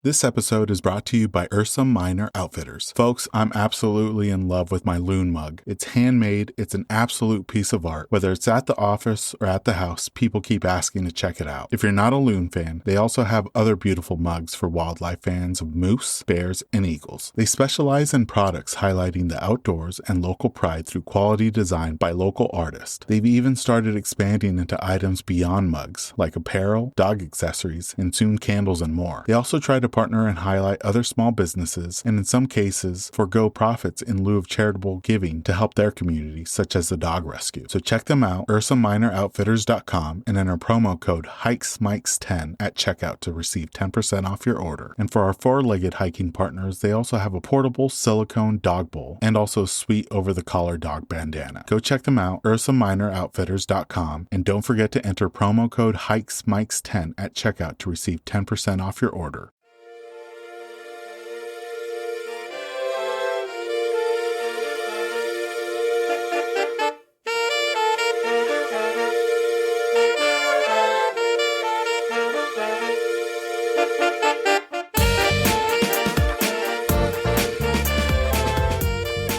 This episode is brought to you by Ursa Minor Outfitters. Folks, I'm absolutely in love with my loon mug. It's handmade, it's an absolute piece of art. Whether it's at the office or at the house, people keep asking to check it out. If you're not a loon fan, they also have other beautiful mugs for wildlife fans of moose, bears, and eagles. They specialize in products highlighting the outdoors and local pride through quality design by local artists. They've even started expanding into items beyond mugs, like apparel, dog accessories, and soon candles and more. They also try to partner and highlight other small businesses, and in some cases, forego profits in lieu of charitable giving to help their community, such as the dog rescue. So check them out, UrsaMinorOutfitters.com, and enter promo code HikesMikes10 at checkout to receive 10% off your order. And for our four-legged hiking partners, they also have a portable silicone dog bowl and also a sweet over-the-collar dog bandana. Go check them out, UrsaMinorOutfitters.com, and don't forget to enter promo code HikesMikes10 at checkout to receive 10% off your order.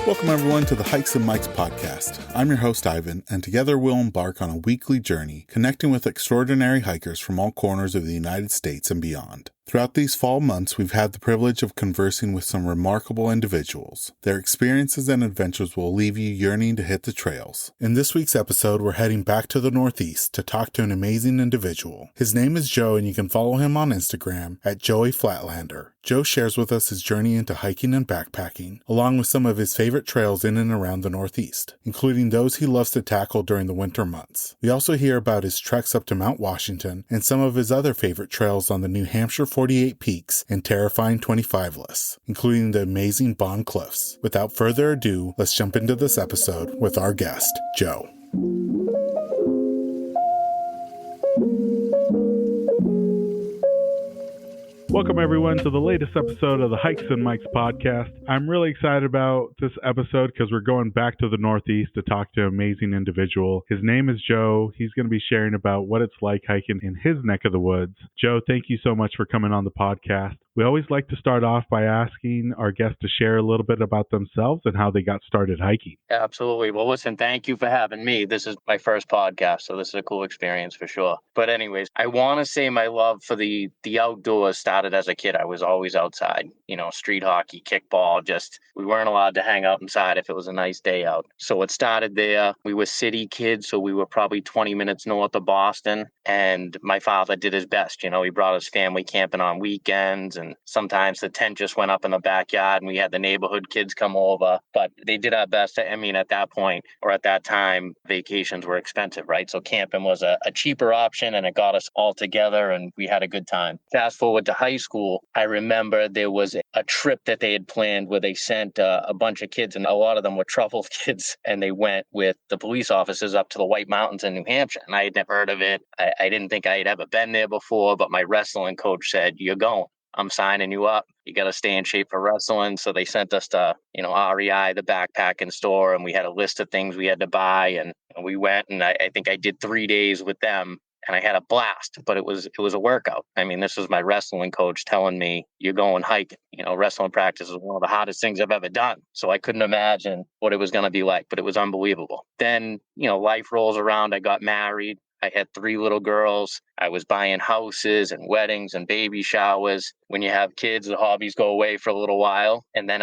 Welcome everyone to the Hikes and Mikes podcast. I'm your host Ivan, and together we'll embark on a weekly journey connecting with extraordinary hikers from all corners of the United States and beyond. Throughout these fall months, we've had the privilege of conversing with some remarkable individuals. Their experiences and adventures will leave you yearning to hit the trails. In this week's episode, we're heading back to the Northeast to talk to an amazing individual. His name is Joe, and you can follow him on Instagram at Joeyflatlander. Joe shares with us his journey into hiking and backpacking, along with some of his favorite trails in and around the Northeast, including those he loves to tackle during the winter months. We also hear about his treks up to Mount Washington and some of his other favorite trails on the New Hampshire 48 Peaks and terrifying 25 lists, including the amazing Bond Cliffs. Without further ado, let's jump into this episode with our guest, Joe. Welcome everyone to the latest episode of the Hikes and Mikes podcast. I'm really excited about this episode because we're going back to the Northeast to talk to an amazing individual. His name is Joe. He's going to be sharing about what it's like hiking in his neck of the woods. Joe, thank you so much for coming on the podcast. We always like to start off by asking our guests to share a little bit about themselves and how they got started hiking. Absolutely. Well, listen, thank you for having me. This is my first podcast, so this is a cool experience for sure. But anyways, I want to say my love for the outdoors started as a kid. I was always outside, street hockey, kickball, we weren't allowed to hang out inside if it was a nice day out. So it started there. We were city kids, so we were probably 20 minutes north of Boston. And my father did his best. He brought his family camping on weekends, and sometimes the tent just went up in the backyard and we had the neighborhood kids come over. But they did our best. I mean, at that point or at that time, vacations were expensive, right? So camping was a cheaper option, and it got us all together and we had a good time. Fast forward to high school, I remember there was a trip that they had planned where they sent a bunch of kids, and a lot of them were troubled kids, and they went with the police officers up to the White Mountains in New Hampshire. And I had never heard of it. I didn't think I had ever been there before, but my wrestling coach said, "You're going. I'm signing you up. You got to stay in shape for wrestling." So they sent us to, REI, the backpacking store, and we had a list of things we had to buy. And we went, and I think I did 3 days with them, and I had a blast, but it was a workout. I mean, this was my wrestling coach telling me, "You're going hiking." Wrestling practice is one of the hardest things I've ever done. So I couldn't imagine what it was going to be like, but it was unbelievable. Then, life rolls around. I got married. I had 3 little girls. I was buying houses and weddings and baby showers. When you have kids, the hobbies go away for a little while. And then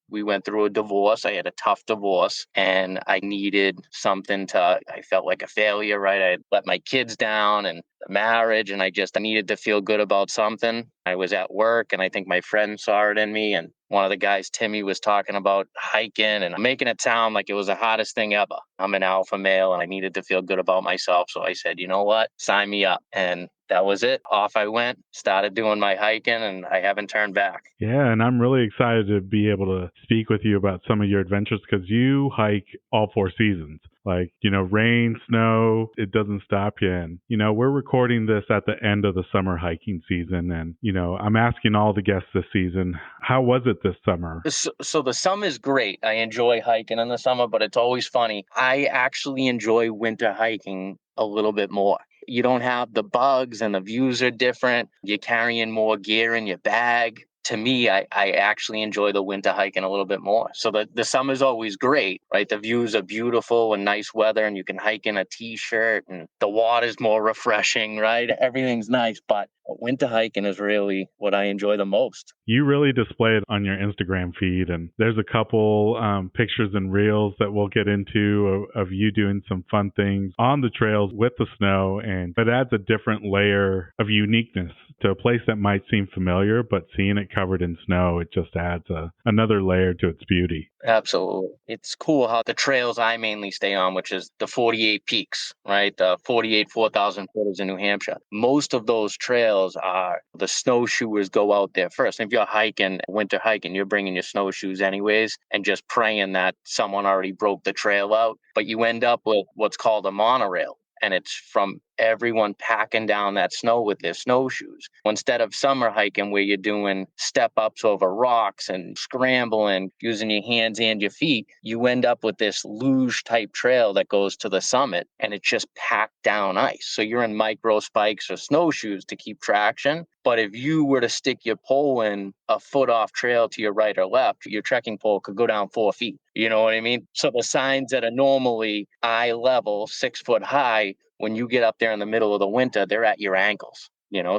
we went through a divorce. I had a tough divorce, and I needed something I felt like a failure, right? I had let my kids down and the marriage, and I needed to feel good about something. I was at work, and I think my friend saw it in me. And one of the guys, Timmy, was talking about hiking and making it sound like it was the hottest thing ever. I'm an alpha male, and I needed to feel good about myself. So I said, "You know what? Sign me up." And that was it. Off I went, started doing my hiking, and I haven't turned back. Yeah, and I'm really excited to be able to speak with you about some of your adventures because you hike all 4 seasons. Like, rain, snow, it doesn't stop you. And, we're recording this at the end of the summer hiking season. And, I'm asking all the guests this season, how was it this summer? So the summer is great. I enjoy hiking in the summer, but it's always funny. I actually enjoy winter hiking a little bit more. You don't have the bugs and the views are different. You're carrying more gear in your bag. To me, I actually enjoy the winter hiking a little bit more. So the summer's always great, right? The views are beautiful and nice weather, and you can hike in a t-shirt, and the water's more refreshing, right? Everything's nice, but winter hiking is really what I enjoy the most. You really display it on your Instagram feed, and there's a couple pictures and reels that we'll get into of you doing some fun things on the trails with the snow, and it adds a different layer of uniqueness to a place that might seem familiar, but seeing it covered in snow, it just adds another layer to its beauty. Absolutely. It's cool how the trails I mainly stay on, which is the 48 peaks, right? The 48 4,000 footers in New Hampshire. Most of those trails are the snowshoers go out there first. And if you're hiking, winter hiking, you're bringing your snowshoes anyways and just praying that someone already broke the trail out. But you end up with what's called a monorail. And it's from everyone packing down that snow with their snowshoes. Instead of summer hiking where you're doing step ups over rocks and scrambling, using your hands and your feet, you end up with this luge type trail that goes to the summit and it's just packed down ice. So you're in micro spikes or snowshoes to keep traction. But if you were to stick your pole in a foot off trail to your right or left, your trekking pole could go down 4 feet. You know what I mean? So the signs that are normally eye level, 6 foot high, when you get up there in the middle of the winter, they're at your ankles,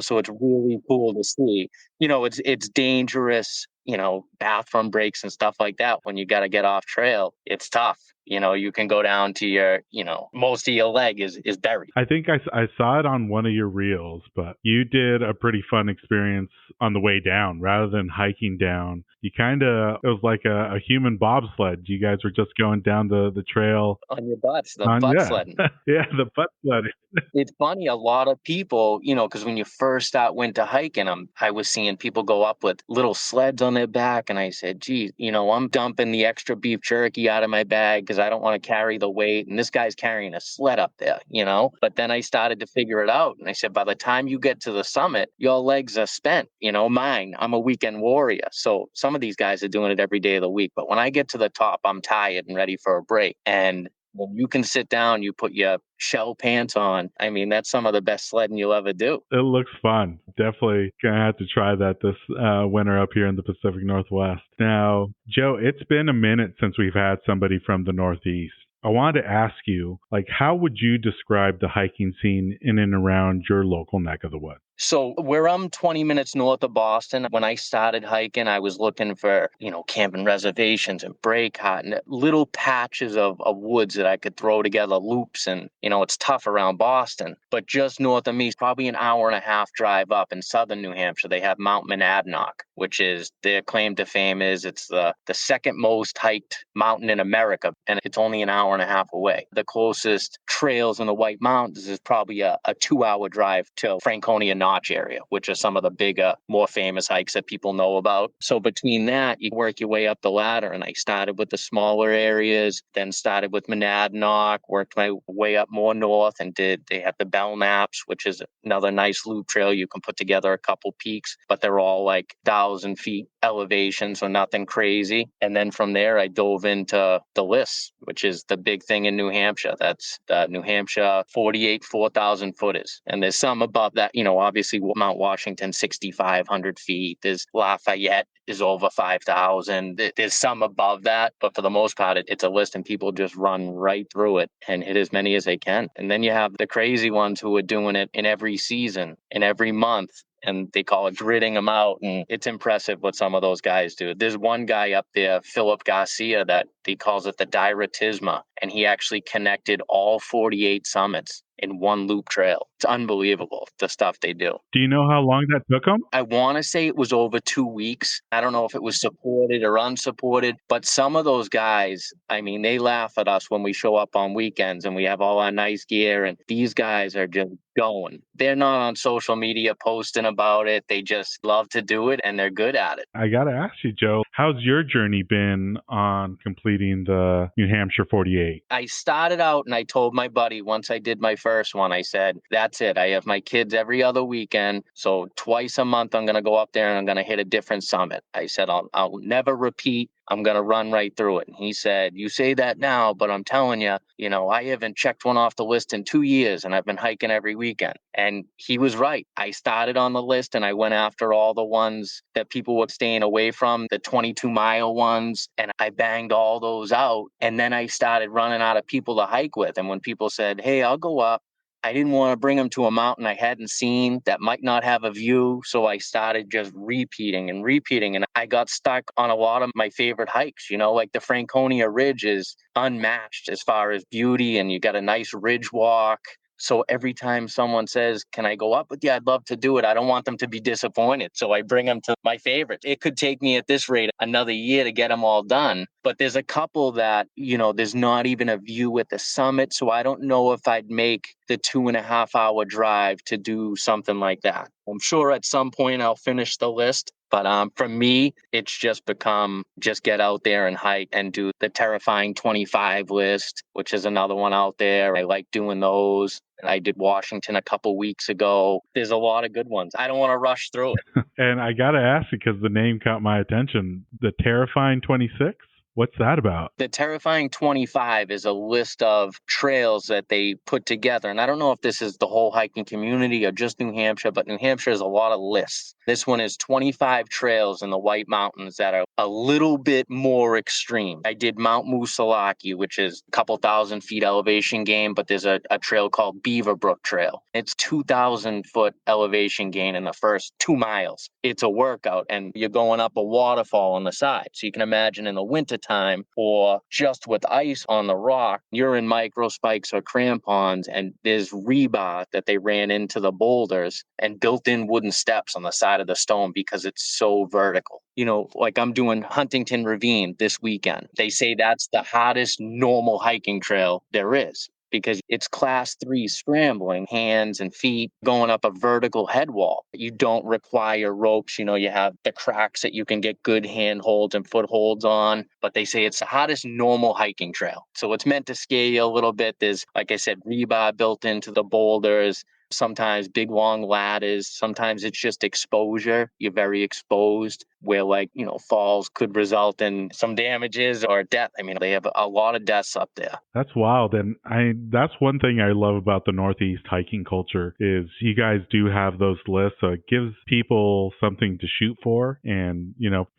so it's really cool to see. It's dangerous, bathroom breaks and stuff like that. When you got to get off trail, it's tough. You can go down to your, most of your leg is buried. I think I saw it on one of your reels, but you did a pretty fun experience on the way down rather than hiking down. It was like a human bobsled. You guys were just going down the trail. On your butts, butt sledding. Yeah, the butt sledding. It's funny, a lot of people, because when you first start winter hiking, I was seeing people go up with little sleds on their back. And I said, geez, I'm dumping the extra beef jerky out of my bag because I don't want to carry the weight. And this guy's carrying a sled up there, But then I started to figure it out. And I said, by the time you get to the summit, your legs are spent. Mine, I'm a weekend warrior. So some of these guys are doing it every day of the week. But when I get to the top, I'm tired and ready for a break. And when you can sit down, you put your shell pants on. I mean, that's some of the best sledding you'll ever do. It looks fun. Definitely gonna have to try that this winter up here in the Pacific Northwest. Now, Joe, it's been a minute since we've had somebody from the Northeast. I wanted to ask you, how would you describe the hiking scene in and around your local neck of the woods? So where I'm 20 minutes north of Boston, when I started hiking, I was looking for, camping reservations and break hot and little patches of woods that I could throw together loops. And, it's tough around Boston. But just north of me, probably an hour and a half drive up in southern New Hampshire, they have Mount Monadnock, which is their claim to fame is it's the second most hiked mountain in America. And it's only an hour and a half away. The closest trails in the White Mountains is probably a 2-hour drive to Franconia Notch area, which are some of the bigger, more famous hikes that people know about. So between that, you work your way up the ladder. And I started with the smaller areas, then started with Monadnock, worked my way up more north and they have the Belknaps, which is another nice loop trail. You can put together a couple peaks, but they're all like 1,000 feet elevation, so nothing crazy. And then from there, I dove into the Lists, which is the big thing in New Hampshire. That's the New Hampshire 48 4,000 footers. And there's some above that, obviously Mount Washington, 6,500 feet. There's Lafayette is over 5,000. There's some above that, but for the most part, it's a list and people just run right through it and hit as many as they can. And then you have the crazy ones who are doing it in every season, in every month. And they call it gridding them out. And it's impressive what some of those guys do. There's one guy up there, Philip Garcia, that he calls it the Diretisma. And he actually connected all 48 summits in one loop trail. It's unbelievable, the stuff they do. Do you know how long that took them? I want to say it was over 2 weeks. I don't know if it was supported or unsupported, but some of those guys, I mean, they laugh at us when we show up on weekends and we have all our nice gear, and these guys are just going. They're not on social media posting about it. They just love to do it and they're good at it. I got to ask you, Joe, how's your journey been on completing the New Hampshire 48? I started out and I told my buddy once I did my first one, I said, that's it. I have my kids every other weekend. So twice a month, I'm going to go up there and I'm going to hit a different summit. I said, I'll never repeat. I'm going to run right through it. And he said, you say that now, but I'm telling you, I haven't checked one off the list in 2 years and I've been hiking every weekend. And he was right. I started on the list and I went after all the ones that people were staying away from, the 22-mile ones. And I banged all those out. And then I started running out of people to hike with. And when people said, hey, I'll go up, I didn't want to bring them to a mountain I hadn't seen that might not have a view. So I started just repeating. And I got stuck on a lot of my favorite hikes, like the Franconia Ridge is unmatched as far as beauty. And you got a nice ridge walk. So every time someone says, can I go up with you? I'd love to do it. I don't want them to be disappointed. So I bring them to my favorites. It could take me at this rate another year to get them all done. But there's a couple that, there's not even a view at the summit. So I don't know if I'd make the 2.5-hour drive to do something like that. I'm sure at some point I'll finish the list. But for me, it's just become just get out there and hike and do the terrifying 25 list, which is another one out there. I like doing those. I did Washington a couple weeks ago. There's a lot of good ones. I don't want to rush through it. And I got to ask because the name caught my attention. The Terrifying 26? What's that about? The Terrifying 25 is a list of trails that they put together. And I don't know if this is the whole hiking community or just New Hampshire, but New Hampshire has a lot of lists. This one is 25 trails in the White Mountains that are a little bit more extreme. I did Mount Moosilauke, which is a couple thousand feet elevation gain, but there's a trail called Beaverbrook Trail. It's 2,000-foot elevation gain in the first 2 miles. It's a workout, and you're going up a waterfall on the side. So you can imagine in the wintertime or just with ice on the rock, you're in micro spikes or crampons, and there's rebar that they ran into the boulders and built-in wooden steps on the side of the stone because it's so vertical. Like I'm doing Huntington Ravine this weekend. They say that's the hardest normal hiking trail there is, because it's class 3 scrambling, hands and feet, going up a vertical head wall. You don't require ropes. You have the cracks that you can get good handholds and footholds on, but they say it's the hottest normal hiking trail. So it's meant to scare you a little bit. There's, like I said, rebar built into the boulders. Sometimes big, long ladders. Sometimes it's just exposure. You're very exposed where falls could result in some damages or death. I mean, they have a lot of deaths up there. That's wild. And that's one thing I love about the Northeast hiking culture is you guys do have those lists. So it gives people something to shoot for. And,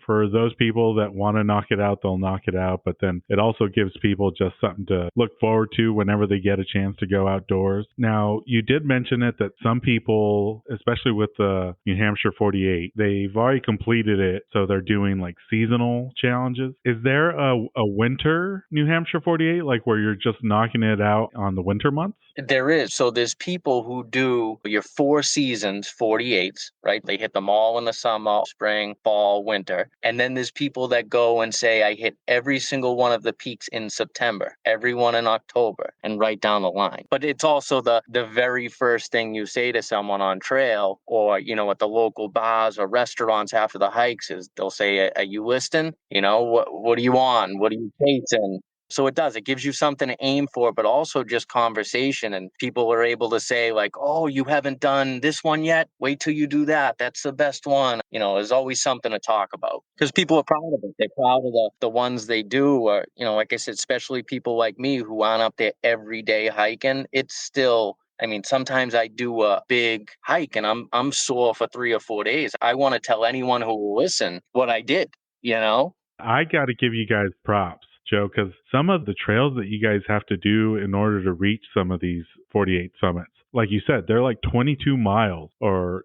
for those people that want to knock it out, they'll knock it out. But then it also gives people just something to look forward to whenever they get a chance to go outdoors. Now, you did mention it that some people, especially with the New Hampshire 48, they've already completed it. So they're doing like seasonal challenges. Is there a winter New Hampshire 48, like where you're just knocking it out on the winter months? There is. So there's people who do your 4 seasons, 48s, right? They hit them all in the summer, spring, fall, winter. And then there's people that go and say, I hit every single one of the peaks in September, every one in October, and right down the line. But it's also the very first thing you say to someone on trail or, at the local bars or restaurants after the hikes is they'll say, are you listening? What are you on? What are you chasing? So it gives you something to aim for, but also just conversation. And people are able to say like, oh, you haven't done this one yet? Wait till you do that. That's the best one. There's always something to talk about because people are proud of it. They're proud of the ones they do. Or, like I said, especially people like me who aren't up there every day hiking. It's still, sometimes I do a big hike and I'm sore for 3 or 4 days. I want to tell anyone who will listen what I did, I got to give you guys props, Joe, because some of the trails that you guys have to do in order to reach some of these 48 summits, like you said, they're like 22 miles or,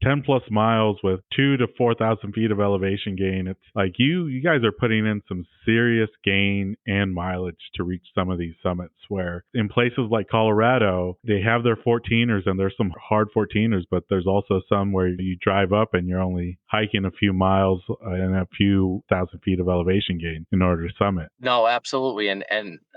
10 plus miles with 2,000 to 4,000 feet of elevation gain. It's like you guys are putting in some serious gain and mileage to reach some of these summits where in places like Colorado, they have their 14ers and there's some hard 14ers, but there's also some where you drive up and you're only hiking a few miles and a few thousand feet of elevation gain in order to summit. No, absolutely. And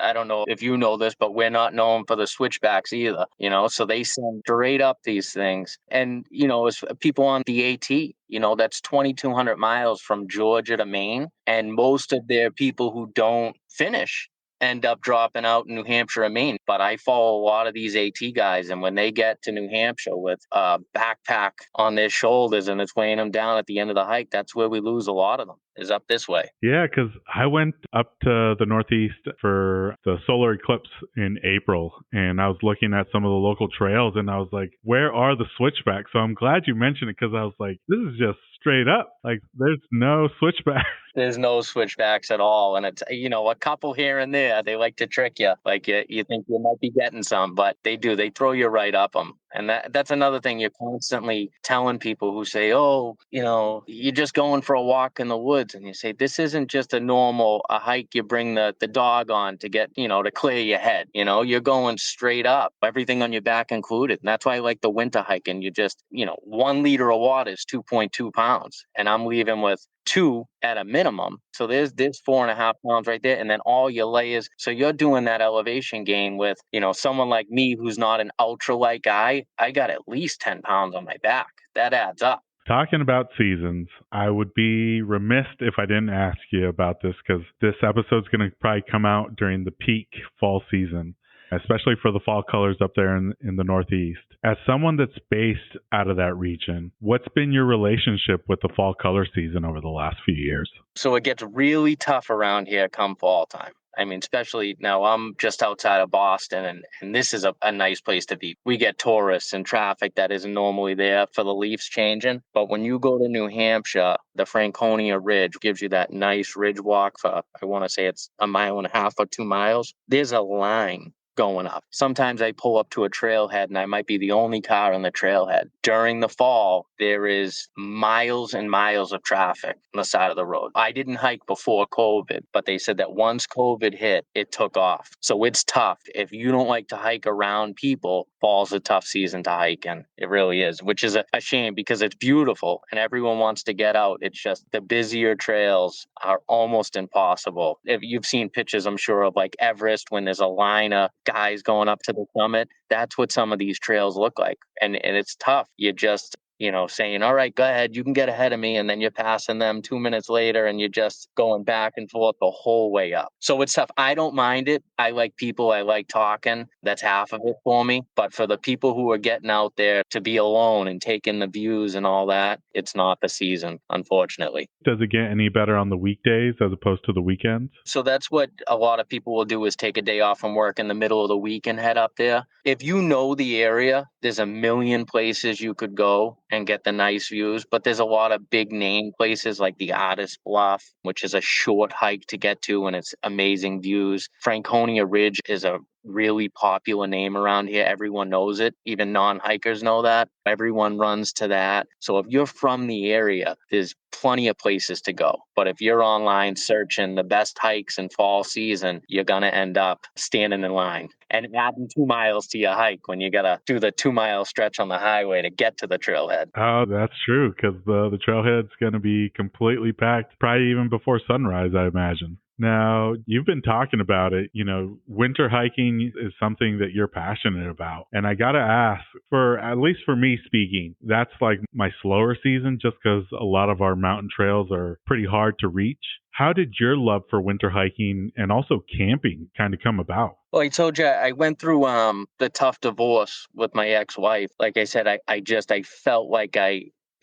I don't know if you know this, but we're not known for the switchbacks either, so they send straight up these things. And, as people on the AT, that's 2,200 miles from Georgia to Maine. And most of their people who don't finish end up dropping out in New Hampshire and Maine. But I follow a lot of these AT guys, and when they get to New Hampshire with a backpack on their shoulders and it's weighing them down at the end of the hike, that's where we lose a lot of them, is up this way. Yeah, because I went up to the Northeast for the solar eclipse in April, and I was looking at some of the local trails, and I was like, where are the switchbacks? So I'm glad you mentioned it, because I was like, this is just straight up. Like, there's no switchback. There's no switchbacks at all. And it's, a couple here and there, they like to trick you. Like you think you might be getting some, but they do. They throw you right up them. And that's another thing you're constantly telling people who say, oh, you're just going for a walk in the woods. And you say, this isn't just a hike you bring the dog on to get, to clear your head. You're going straight up, everything on your back included. And that's why I like the winter hike. And you just, 1 liter of water is 2.2 pounds. And I'm leaving with 2 at a minimum. So there's 4.5 pounds right there. And then all your layers. So you're doing that elevation gain with, someone like me who's not an ultralight guy. I got at least 10 pounds on my back. That adds up. Talking about seasons, I would be remiss if I didn't ask you about this, because this episode's going to probably come out during the peak fall season, especially for the fall colors up there in the Northeast. As someone that's based out of that region, what's been your relationship with the fall color season over the last few years? So it gets really tough around here come fall time. I mean, especially now I'm just outside of Boston, and this is a nice place to be. We get tourists and traffic that isn't normally there for the leaves changing. But when you go to New Hampshire, the Franconia Ridge gives you that nice ridge walk for, I want to say it's 1.5 miles or 2 miles. There's a line going up. Sometimes I pull up to a trailhead and I might be the only car on the trailhead. During the fall, there is miles and miles of traffic on the side of the road. I didn't hike before COVID, but they said that once COVID hit, it took off. So it's tough. If you don't like to hike around people, fall's a tough season to hike in. It really is, which is a shame because it's beautiful and everyone wants to get out. It's just the busier trails are almost impossible. If you've seen pictures, I'm sure, of like Everest when there's a line of guys going up to the summit, that's what some of these trails look like. And it's tough. You just, saying, all right, go ahead, you can get ahead of me. And then you're passing them 2 minutes later and you're just going back and forth the whole way up. So it's tough. I don't mind it. I like people. I like talking. That's half of it for me. But for the people who are getting out there to be alone and taking the views and all that, it's not the season, unfortunately. Does it get any better on the weekdays as opposed to the weekends? So that's what a lot of people will do, is take a day off from work in the middle of the week and head up there. If you know the area, there's a million places you could go and get the nice views, but there's a lot of big name places like the Artist Bluff, which is a short hike to get to and it's amazing views. Franconia Ridge is a really popular name around here. Everyone knows it. Even non-hikers know that. Everyone runs to that. So if you're from the area, there's plenty of places to go. But if you're online searching the best hikes in fall season, you're going to end up standing in line and adding 2 miles to your hike when you got to do the 2-mile stretch on the highway to get to the trailhead. Oh, that's true, because the trailhead's going to be completely packed, probably even before sunrise, I imagine. Now, you've been talking about it, winter hiking is something that you're passionate about. And I got to ask, at least for me speaking, that's like my slower season just because a lot of our mountain trails are pretty hard to reach. How did your love for winter hiking and also camping kind of come about? Well, I told you I went through the tough divorce with my ex-wife. Like I said, I felt like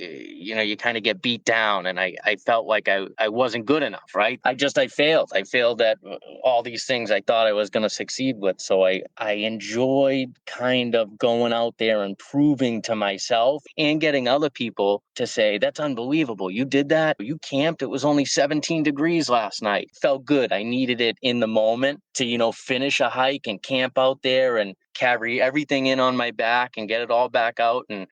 you kind of get beat down and I felt like I wasn't good enough, right? I failed. I failed at all these things I thought I was going to succeed with. So I enjoyed kind of going out there and proving to myself and getting other people to say, that's unbelievable. You did that? You camped? It was only 17 degrees last night. Felt good. I needed it in the moment to, finish a hike and camp out there and carry everything in on my back and get it all back out and,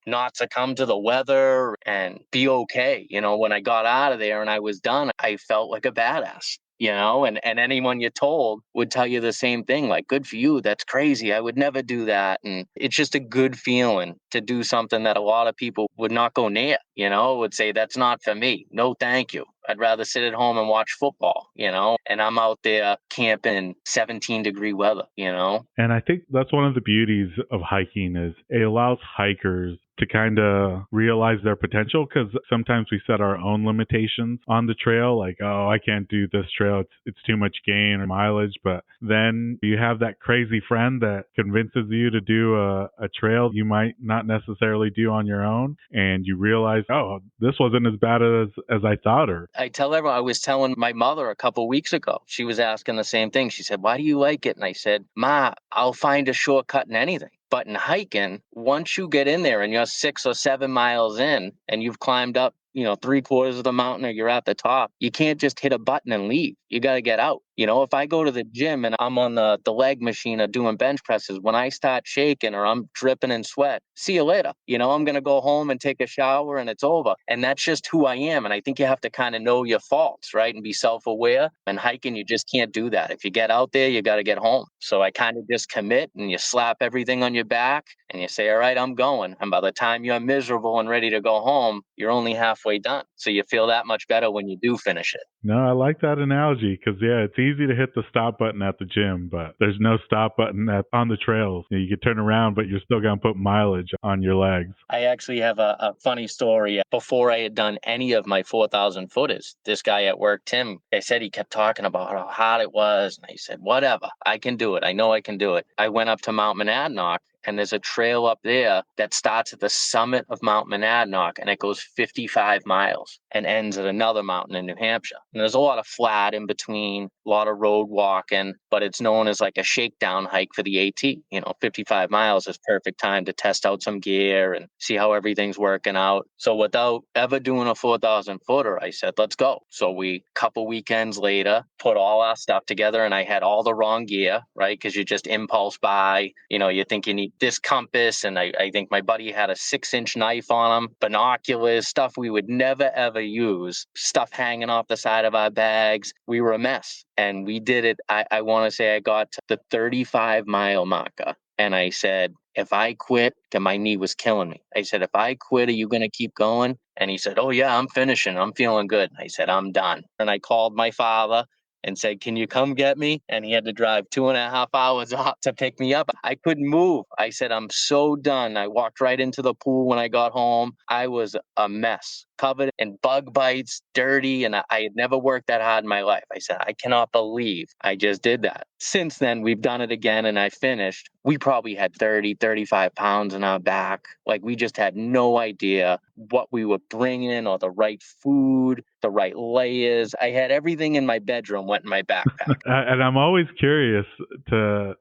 not succumb to the weather and be okay. When I got out of there and I was done, I felt like a badass. And anyone you told would tell you the same thing, like, good for you. That's crazy. I would never do that. And it's just a good feeling to do something that a lot of people would not go near, would say, that's not for me. No, thank you. I'd rather sit at home and watch football, and I'm out there camping 17-degree weather, And I think that's one of the beauties of hiking is it allows hikers to kind of realize their potential, because sometimes we set our own limitations on the trail, like, oh, I can't do this trail, it's too much gain or mileage. But then you have that crazy friend that convinces you to do a trail you might not necessarily do on your own, and you realize, oh, this wasn't as bad as I thought. Or I tell everyone, I was telling my mother a couple weeks ago, she was asking the same thing. She said, why do you like it? And I said, Ma, I'll find a shortcut in anything. But in hiking, once you get in there and you're 6 or 7 miles in and you've climbed up, 3/4 of the mountain, or you're at the top, you can't just hit a button and leave. You got to get out. If I go to the gym and I'm on the leg machine or doing bench presses, when I start shaking or I'm dripping in sweat, see you later. I'm going to go home and take a shower and it's over. And that's just who I am. And I think you have to kind of know your faults, right? And be self-aware. And hiking, you just can't do that. If you get out there, you got to get home. So I kind of just commit and you slap everything on your back and you say, all right, I'm going. And by the time you're miserable and ready to go home, you're only halfway done. So you feel that much better when you do finish it. No, I like that analogy, because it's easy to hit the stop button at the gym, but there's no stop button on the trails. You can turn around, but you're still going to put mileage on your legs. I actually have a funny story. Before I had done any of my 4,000 footers, this guy at work, Tim, I said, he kept talking about how hard it was. And I said, whatever, I can do it. I know I can do it. I went up to Mount Monadnock, and there's a trail up there that starts at the summit of Mount Monadnock, and it goes 55 miles and ends at another mountain in New Hampshire. And there's a lot of flat in between, a lot of road walking, but it's known as like a shakedown hike for the AT. 55 miles is perfect time to test out some gear and see how everything's working out. So without ever doing a 4,000 footer, I said, let's go. So couple weekends later, put all our stuff together, and I had all the wrong gear, right? Because you just impulse buy, you think you need this compass, and I think my buddy had a 6-inch knife on him, binoculars, stuff we would never ever use, stuff hanging off the side of our bags. We were a mess, and we did it. I want to say I got to the 35-mile marker, and I said, if I quit, because my knee was killing me, I said, if I quit, are you going to keep going? And he said, oh yeah, I'm finishing, I'm feeling good. I said, I'm done. And I called my father and said, can you come get me? And he had to drive 2.5 hours up to pick me up. I couldn't move. I said, I'm so done. I walked right into the pool when I got home. I was a mess, covered in bug bites, dirty, and I had never worked that hard in my life. I said, I cannot believe I just did that. Since then, we've done it again, and I finished. We probably had 30, 35 pounds in our back. Like, we just had no idea what we were bringing, or the right food, the right layers. I had everything in my bedroom went in my backpack. And I'm always curious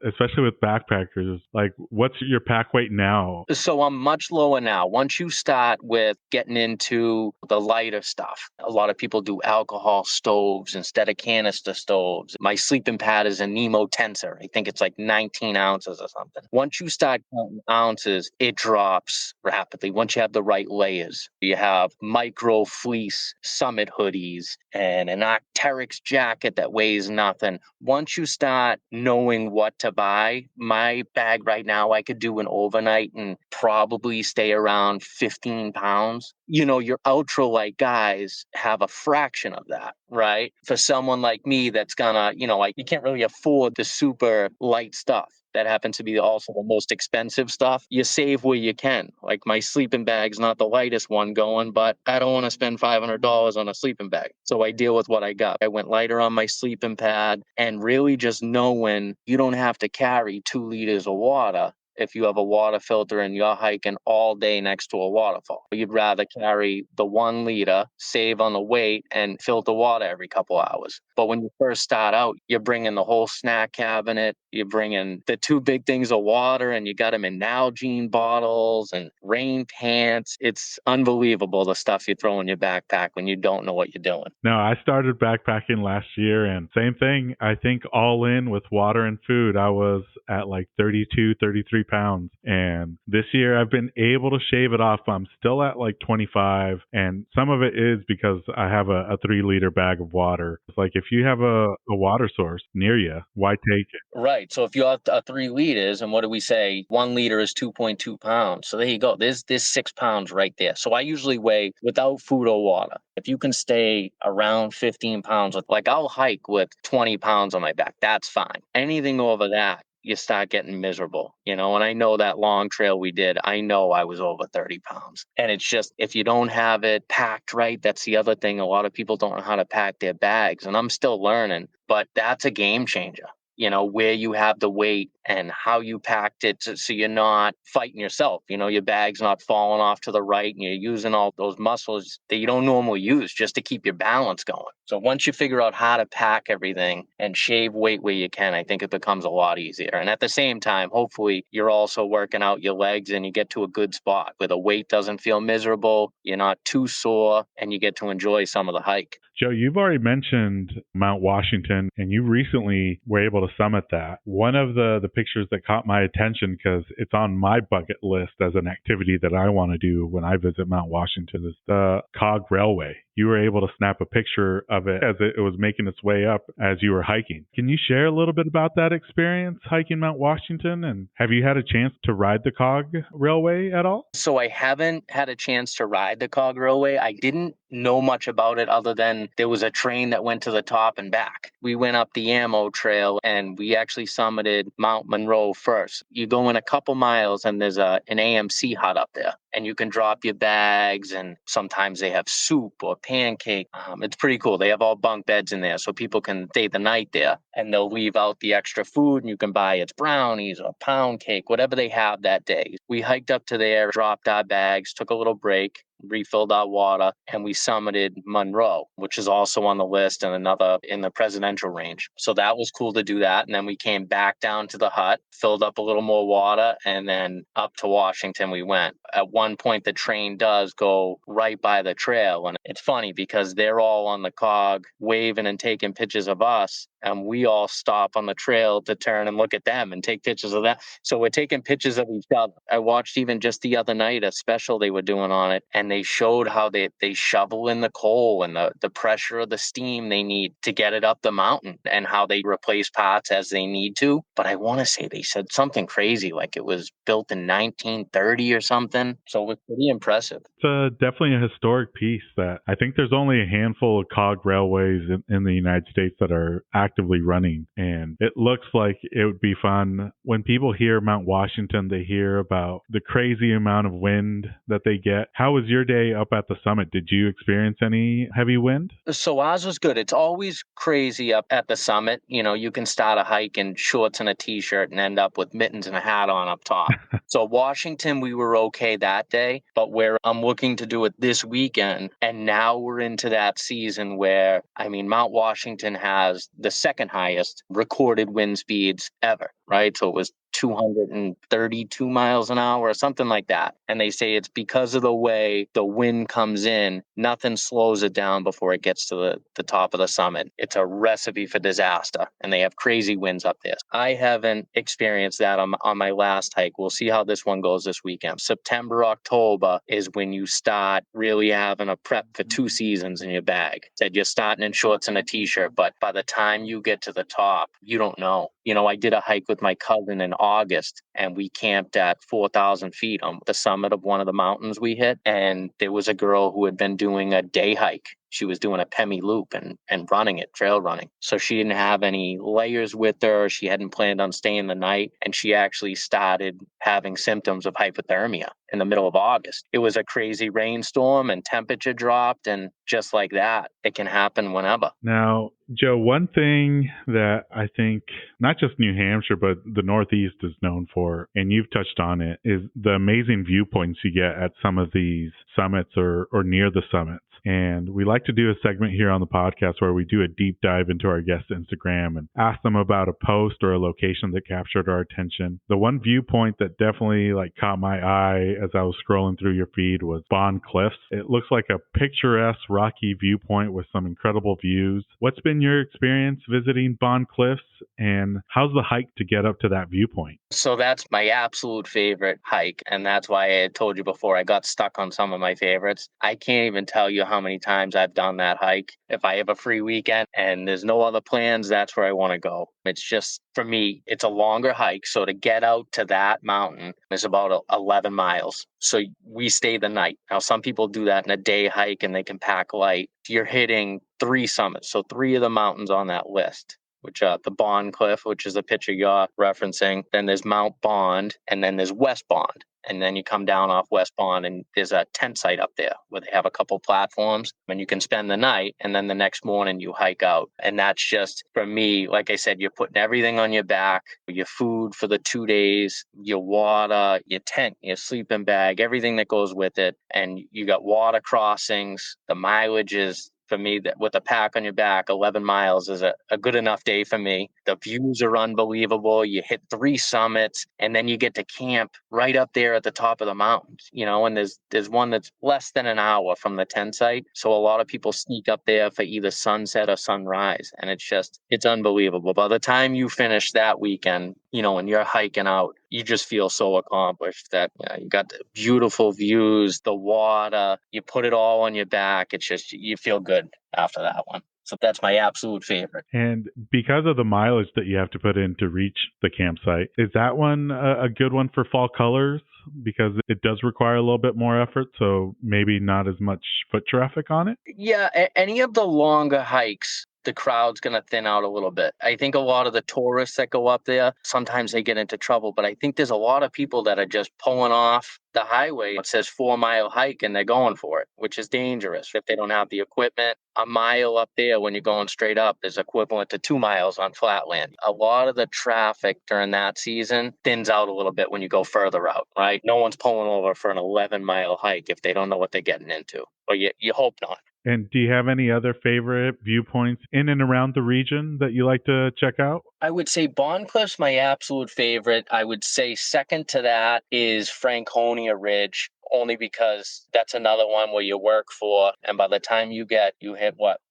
especially with backpackers, like, what's your pack weight now? So I'm much lower now. Once you start with getting into the lighter stuff, a lot of people do alcohol stoves instead of canister stoves. My sleeping pad is a Nemo Tensor. I think it's like 19 ounces or something. Once you start counting ounces, it drops rapidly. Once you have the right layers, you have micro fleece Summit hoodies and an Arc'teryx jacket that weighs nothing. Once you start knowing what to buy, my bag right now, I could do an overnight and probably stay around 15 pounds. Your ultralight guys have a fraction of that, right? For someone like me that's gonna, like, you can't really afford the super light stuff. That happens to be also the most expensive stuff. You save where you can. Like, my sleeping bag's not the lightest one going, but I don't want to spend $500 on a sleeping bag. So I deal with what I got. I went lighter on my sleeping pad, and really just knowing you don't have to carry 2 liters of water if you have a water filter and you're hiking all day next to a waterfall. You'd rather carry the 1 liter, save on the weight, and filter water every couple hours. But when you first start out, you're bringing the whole snack cabinet, you're bringing the 2 big things of water, and you got them in Nalgene bottles and rain pants. It's unbelievable the stuff you throw in your backpack when you don't know what you're doing. No, I started backpacking last year, and same thing. I think all in with water and food, I was at like 32, 33 pounds. And this year I've been able to shave it off. I'm still at like 25. And some of it is because I have a 3-liter bag of water. It's like, if you have a water source near you, why take it? Right. So if you have 3 liters, and what do we say? 1 liter is 2.2 pounds. So there you go. There's 6 pounds right there. So I usually weigh, without food or water, if you can stay around 15 pounds, like, I'll hike with 20 pounds on my back. That's fine. Anything over that, you start getting miserable, and I know that long trail we did, I know I was over 30 pounds. And it's just, if you don't have it packed right, that's the other thing. A lot of people don't know how to pack their bags, and I'm still learning, but that's a game changer. Where you have the weight and how you packed it so you're not fighting yourself. Your bag's not falling off to the right and you're using all those muscles that you don't normally use just to keep your balance going. So once you figure out how to pack everything and shave weight where you can, I think it becomes a lot easier. And at the same time, hopefully you're also working out your legs and you get to a good spot where the weight doesn't feel miserable, you're not too sore, and you get to enjoy some of the hike. Joe, you've already mentioned Mount Washington, and you recently were able to summit that. One of the pictures that caught my attention, because it's on my bucket list as an activity that I want to do when I visit Mount Washington, is the Cog Railway. You were able to snap a picture of it as it was making its way up as you were hiking. Can you share a little bit about that experience hiking Mount Washington? And have you had a chance to ride the Cog Railway at all? So I haven't had a chance to ride the Cog Railway. I didn't know much about it other than there was a train that went to the top and back. We went up the Ammo Trail and we actually summited Mount Monroe first. You go in a couple miles and there's an AMC hut up there, and you can drop your bags, and sometimes they have soup or pancake. It's pretty cool. They have all bunk beds in there so people can stay the night there, and they'll leave out the extra food and you can buy its brownies or pound cake, whatever they have that day. We hiked up to there, dropped our bags, took a little break, refilled our water, and we summited Monroe, which is also on the list and another in the presidential range. So that was cool to do that. And then we came back down to the hut, filled up a little more water, and then up to Washington we went. At one point, the train does go right by the trail. And it's funny because they're all on the Cog waving and taking pictures of us. And we all stop on the trail to turn and look at them and take pictures of that. So we're taking pictures of each other. I watched even just the other night a special they were doing on it, and they showed how they shovel in the coal and the pressure of the steam they need to get it up the mountain, and how they replace parts as they need to. But I want to say they said something crazy, like it was built in 1930 or something. So it was pretty impressive. It's definitely a historic piece that I think there's only a handful of Cog railways in the United States that are actively running. And it looks like it would be fun. When people hear Mount Washington, they hear about the crazy amount of wind that they get. How was your day up at the summit? Did you experience any heavy wind? So ours was good. It's always crazy up at the summit. You can start a hike in shorts and a t-shirt and end up with mittens and a hat on up top. So Washington, we were okay that day, but where I'm looking to do it this weekend, and now we're into that season where, Mount Washington has the second highest recorded wind speeds ever, right? So it was 232 miles an hour or something like that. And they say it's because of the way the wind comes in, nothing slows it down before it gets to the top of the summit. It's a recipe for disaster, and they have crazy winds up there. I haven't experienced that on my last hike. We'll see how this one goes this weekend. September, October is when you start really having a prep for 2 seasons in your bag. Said you're starting in shorts and a t-shirt, but by the time you get to the top, you don't know. I did a hike with my cousin in August, and we camped at 4,000 feet on the summit of one of the mountains we hit. And there was a girl who had been doing a day hike. She was doing a Pemi loop and running it, trail running. So she didn't have any layers with her. She hadn't planned on staying the night. And she actually started having symptoms of hypothermia in the middle of August. It was a crazy rainstorm and temperature dropped. And just like that, it can happen whenever. Now, Joe, one thing that I think not just New Hampshire, but the Northeast is known for, and you've touched on it, is the amazing viewpoints you get at some of these summits or near the summits. And we like to do a segment here on the podcast where we do a deep dive into our guest's Instagram and ask them about a post or a location that captured our attention. The one viewpoint that definitely caught my eye as I was scrolling through your feed was Bond Cliffs. It looks like a picturesque rocky viewpoint with some incredible views. What's been your experience visiting Bond Cliffs, and how's the hike to get up to that viewpoint? So that's my absolute favorite hike. And that's why I had told you before, I got stuck on some of my favorites. I can't even tell you how many times I've done that hike. If I have a free weekend and there's no other plans, that's where I want to go. It's just, for me, it's a longer hike. So to get out to that mountain is about 11 miles. So we stay the night. Now, some people do that in a day hike and they can pack light. You're hitting 3 summits. So 3 of the mountains on that list. which the Bond Cliff, which is the picture you're referencing. Then there's Mount Bond, and then there's West Bond. And then you come down off West Bond, and there's a tent site up there where they have a couple platforms, and you can spend the night, and then the next morning you hike out. And that's just, for me, like I said, you're putting everything on your back, your food for the 2 days, your water, your tent, your sleeping bag, everything that goes with it. And you got water crossings. The mileage is, for me, that with a pack on your back, 11 miles is a good enough day for me. The views are unbelievable. You hit 3 summits, and then you get to camp right up there at the top of the mountains, and there's one that's less than an hour from the tent site. So a lot of people sneak up there for either sunset or sunrise, and it's unbelievable. By the time you finish that weekend, and you're hiking out, you just feel so accomplished that you got the beautiful views, the water, you put it all on your back. It's just, you feel good after that one. So that's my absolute favorite. And because of the mileage that you have to put in to reach the campsite, is that one a good one for fall colors? Because it does require a little bit more effort, so maybe not as much foot traffic on it? Yeah, any of the longer hikes, the crowd's going to thin out a little bit. I think a lot of the tourists that go up there, sometimes they get into trouble, but I think there's a lot of people that are just pulling off the highway. It says 4-mile hike and they're going for it, which is dangerous if they don't have the equipment. A mile up there when you're going straight up is equivalent to 2 miles on flat land. A lot of the traffic during that season thins out a little bit when you go further out, right? No one's pulling over for an 11-mile hike if they don't know what they're getting into, or you hope not. And do you have any other favorite viewpoints in and around the region that you like to check out? I would say Bond Cliff's my absolute favorite. I would say second to that is Franconia Ridge, only because that's another one where you work for, and by the time you hit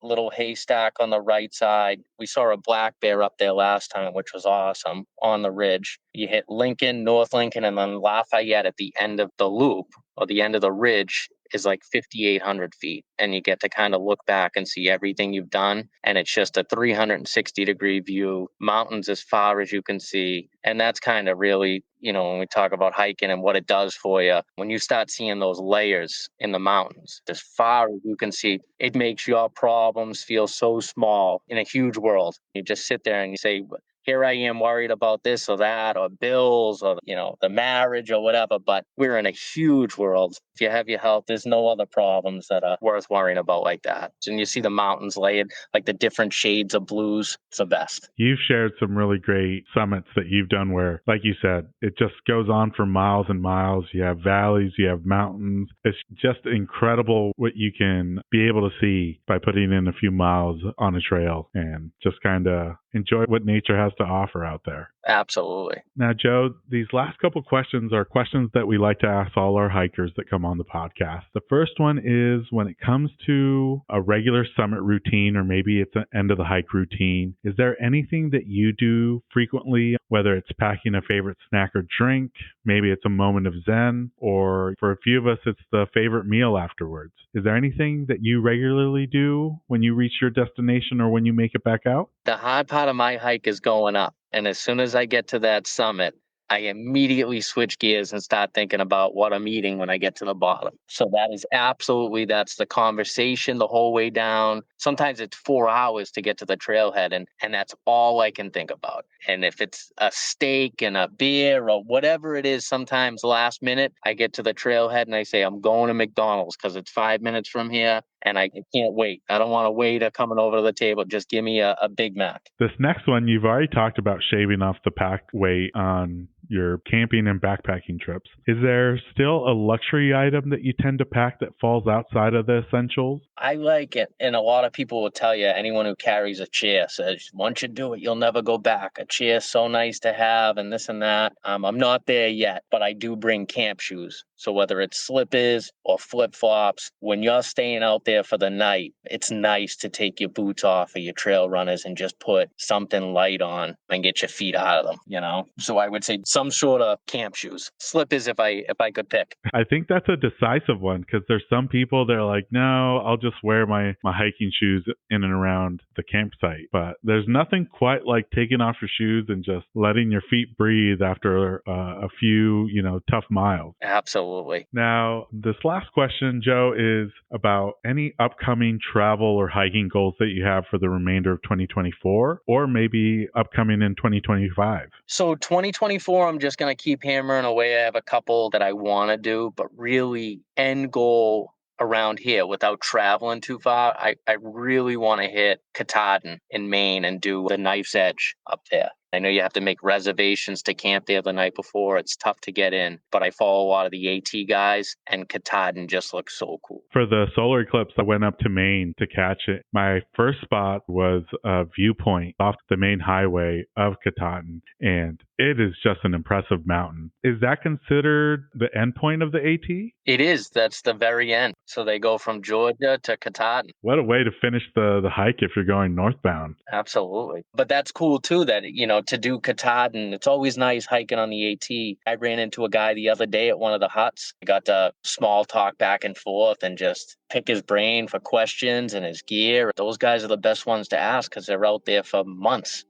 Little Haystack on the right side. We saw a black bear up there last time, which was awesome, on the ridge. You hit Lincoln, North Lincoln, and then Lafayette at the end of the loop, or the end of the ridge, is like 5,800 feet. And you get to kind of look back and see everything you've done. And it's just a 360-degree view, mountains as far as you can see. And that's kind of really, when we talk about hiking and what it does for you, when you start seeing those layers in the mountains, as far as you can see, it makes your problems feel so small in a huge world. You just sit there and you say, here I am worried about this or that, or bills, or, the marriage or whatever, but we're in a huge world. If you have your health, there's no other problems that are worth worrying about like that. And you see the mountains layered, like the different shades of blues. It's the best. You've shared some really great summits that you've done where, like you said, it just goes on for miles and miles. You have valleys, you have mountains. It's just incredible what you can be able to see by putting in a few miles on a trail and just kind of enjoy what nature has to offer out there. Absolutely. Now, Joe, these last couple questions are questions that we like to ask all our hikers that come on the podcast. The first one is, when it comes to a regular summit routine, or maybe it's an end of the hike routine, is there anything that you do frequently, whether it's packing a favorite snack or drink, maybe it's a moment of zen, or for a few of us, it's the favorite meal afterwards? Is there anything that you regularly do when you reach your destination or when you make it back out? The hard part of my hike is going up. And as soon as I get to that summit, I immediately switch gears and start thinking about what I'm eating when I get to the bottom. So that's the conversation the whole way down. Sometimes it's 4 hours to get to the trailhead, and that's all I can think about. And if it's a steak and a beer or whatever it is, sometimes last minute, I get to the trailhead and I say, I'm going to McDonald's because it's 5 minutes from here and I can't wait. I don't want to wait or coming over to the table. Just give me a Big Mac. This next one, you've already talked about shaving off the pack weight on your camping and backpacking trips. Is there still a luxury item that you tend to pack that falls outside of the essentials? I like it. And a lot of people will tell you, anyone who carries a chair says, once you do it, you'll never go back. A chair's so nice to have and this and that. I'm not there yet, but I do bring camp shoes. So whether it's slippers or flip-flops, when you're staying out there for the night, it's nice to take your boots off of your trail runners and just put something light on and get your feet out of them, So I would say some sort of camp shoes. Slippers if I could pick. I think that's a decisive one because there's some people that are like, no, I'll just wear my hiking shoes in and around the campsite. But there's nothing quite like taking off your shoes and just letting your feet breathe after a few, tough miles. Absolutely. Now, this last question, Joe, is about any upcoming travel or hiking goals that you have for the remainder of 2024 or maybe upcoming in 2025. So 2024, I'm just going to keep hammering away. I have a couple that I want to do, but really end goal around here without traveling too far. I really want to hit Katahdin in Maine and do the Knife's Edge up there. I know you have to make reservations to camp there the night before. It's tough to get in, but I follow a lot of the AT guys, and Katahdin just looks so cool. For the solar eclipse, I went up to Maine to catch it. My first spot was a viewpoint off the main highway of Katahdin, and it is just an impressive mountain. Is that considered the end point of the AT? It is. That's the very end. So they go from Georgia to Katahdin. What a way to finish the hike if you're going northbound. Absolutely. But that's cool, too, that, to do Katahdin, it's always nice hiking on the AT. I ran into a guy the other day at one of the huts. I got to small talk back and forth and just pick his brain for questions and his gear. Those guys are the best ones to ask because they're out there for months,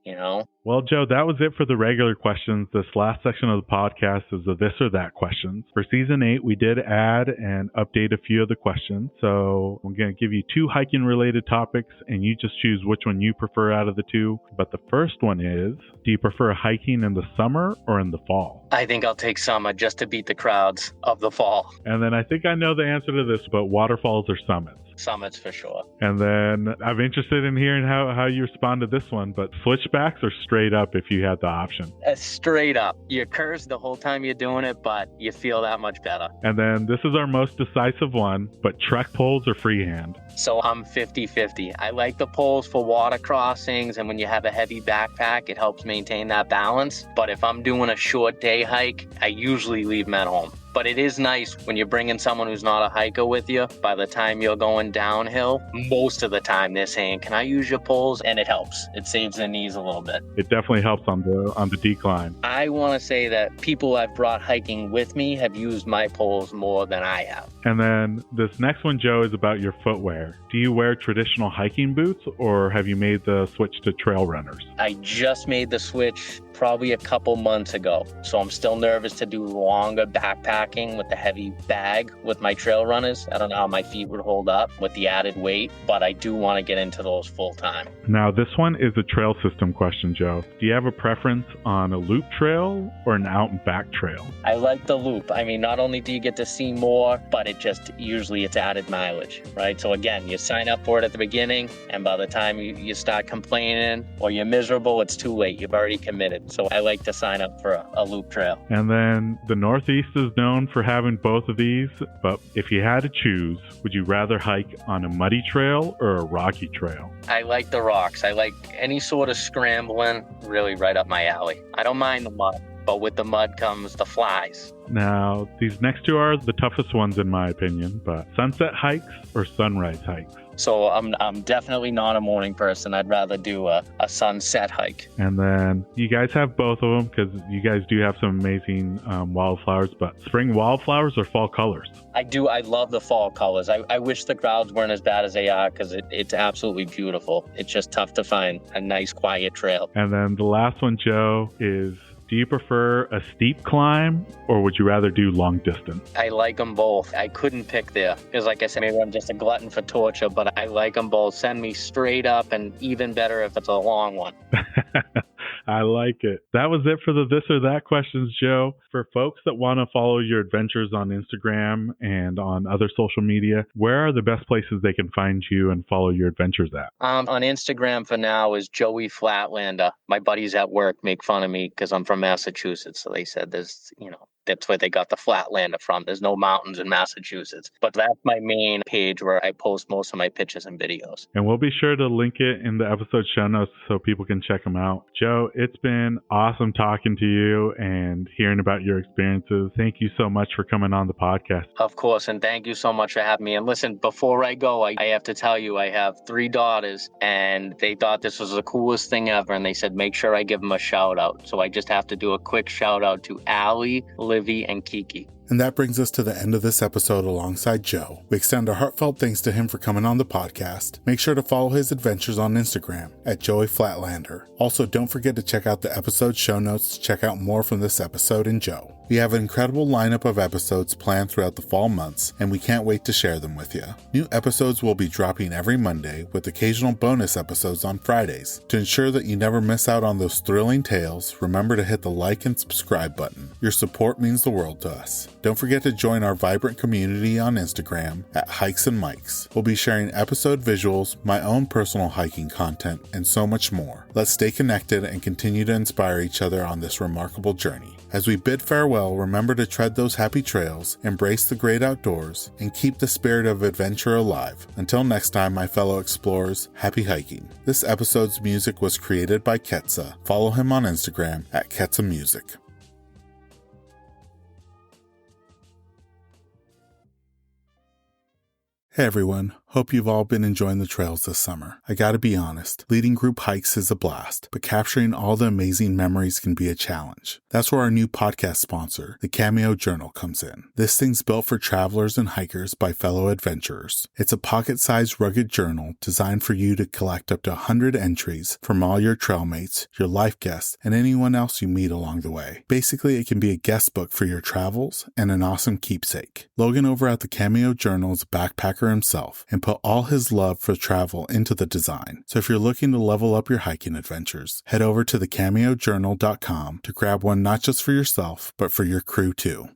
Well, Joe, that was it for the regular questions. This last section of the podcast is the this or that questions. For season 8, we did add and update a few of the questions. So I'm going to give you 2 hiking related topics and you just choose which one you prefer out of the 2. But the first one is, do you prefer hiking in the summer or in the fall? I think I'll take summer just to beat the crowds of the fall. And then I think I know the answer to this, but waterfalls or summits? Summits for sure. And then I'm interested in hearing how you respond to this one, but switchbacks or straight up if you had the option? Straight up. You're cursed the whole time you're doing it, but you feel that much better. And then this is our most decisive one, but trek poles or freehand? So I'm 50-50. I like the poles for water crossings, and when you have a heavy backpack, it helps maintain that balance. But if I'm doing a short day hike, I usually leave them at home. But it is nice when you're bringing someone who's not a hiker with you. By the time you're going downhill, most of the time they're saying, can I use your poles? And it helps. It saves their knees a little bit. It definitely helps on the decline. I want to say that people I've brought hiking with me have used my poles more than I have. And then this next one, Joe, is about your footwear. Do you wear traditional hiking boots or have you made the switch to trail runners? I just made the switch probably a couple months ago. So I'm still nervous to do longer backpacking with the heavy bag with my trail runners. I don't know how my feet would hold up with the added weight, but I do want to get into those full time. Now, this one is a trail system question, Joe. Do you have a preference on a loop trail or an out and back trail? I like the loop. I mean, not only do you get to see more, but usually it's added mileage, right? So again, you sign up for it at the beginning, and by the time you start complaining or you're miserable, it's too late. You've already committed. So I like to sign up for a loop trail. And then the Northeast is known for having both of these, but if you had to choose, would you rather hike on a muddy trail or a rocky trail? I like the rocks. I like any sort of scrambling, really right up my alley. I don't mind the mud, but with the mud comes the flies. Now, these next 2 are the toughest ones in my opinion, but sunset hikes or sunrise hikes? So I'm definitely not a morning person. I'd rather do a sunset hike. And then you guys have both of them because you guys do have some amazing wildflowers, but spring wildflowers or fall colors? I do. I love the fall colors. I wish the crowds weren't as bad as they are because it's absolutely beautiful. It's just tough to find a nice quiet trail. And then the last one, Joe, is do you prefer a steep climb or would you rather do long distance? I like them both. I couldn't pick there because like I said, maybe I'm just a glutton for torture, but I like them both. Send me straight up, and even better if it's a long one. I like it. That was it for the this or that questions, Joe. For folks that want to follow your adventures on Instagram and on other social media, where are the best places they can find you and follow your adventures at? On Instagram for now is Joeyflatlander. My buddies at work make fun of me because I'm from Massachusetts. So they said there's That's where they got the Flatlander from. There's no mountains in Massachusetts. But that's my main page where I post most of my pictures and videos. And we'll be sure to link it in the episode show notes so people can check them out. Joe, it's been awesome talking to you and hearing about your experiences. Thank you so much for coming on the podcast. Of course, and thank you so much for having me. And listen, before I go, I have to tell you, I have 3 daughters, and they thought this was the coolest thing ever, and they said, make sure I give them a shout out. So I just have to do a quick shout out to Allie, Livy, and Kiki. And that brings us to the end of this episode alongside Joe. We extend our heartfelt thanks to him for coming on the podcast. Make sure to follow his adventures on Instagram at Joeyflatlander. Also, don't forget to check out the episode show notes to check out more from this episode and Joe. We have an incredible lineup of episodes planned throughout the fall months, and we can't wait to share them with you. New episodes will be dropping every Monday, with occasional bonus episodes on Fridays. To ensure that you never miss out on those thrilling tales, remember to hit the like and subscribe button. Your support means the world to us. Don't forget to join our vibrant community on Instagram at Hikes and Mikes. We'll be sharing episode visuals, my own personal hiking content, and so much more. Let's stay connected and continue to inspire each other on this remarkable journey. As we bid farewell, remember to tread those happy trails, embrace the great outdoors, and keep the spirit of adventure alive. Until next time, my fellow explorers, happy hiking. This episode's music was created by Ketsa. Follow him on Instagram at Ketsa Music. Hey everyone, hope you've all been enjoying the trails this summer. I gotta be honest, leading group hikes is a blast, but capturing all the amazing memories can be a challenge. That's where our new podcast sponsor, the Cameo Journal, comes in. This thing's built for travelers and hikers by fellow adventurers. It's a pocket-sized rugged journal designed for you to collect up to 100 entries from all your trail mates, your life guests, and anyone else you meet along the way. Basically, it can be a guest book for your travels and an awesome keepsake. Logan over at the Cameo Journal is a backpacker himself and put all his love for travel into the design. So if you're looking to level up your hiking adventures, head over to thecameojournal.com to grab one not just for yourself, but for your crew too.